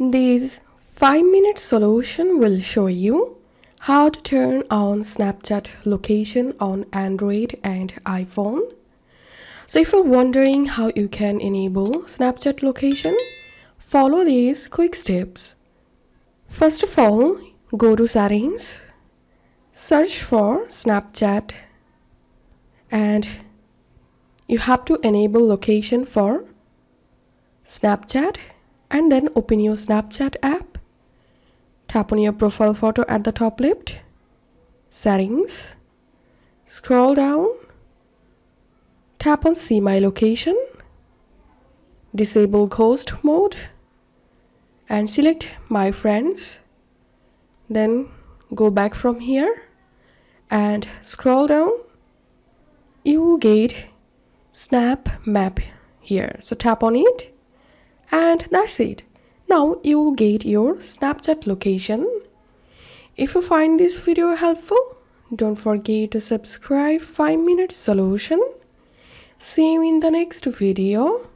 This 5-minute solution will show you how to turn on Snapchat location on Android and iPhone. So if you're wondering how you can enable Snapchat location, follow these quick steps. First of all, go to settings, search for Snapchat, and you have to enable location for Snapchat, and then open your Snapchat app. Tap on your profile photo at the top left, settings, scroll down, tap on see my location, disable ghost mode, and select my friends. Then go back from here and scroll down. You will get snap map here, so tap on it, and that's it. Now you will get your Snapchat location. If you find this video helpful, don't forget to subscribe 5-minute solution. See you in the next video.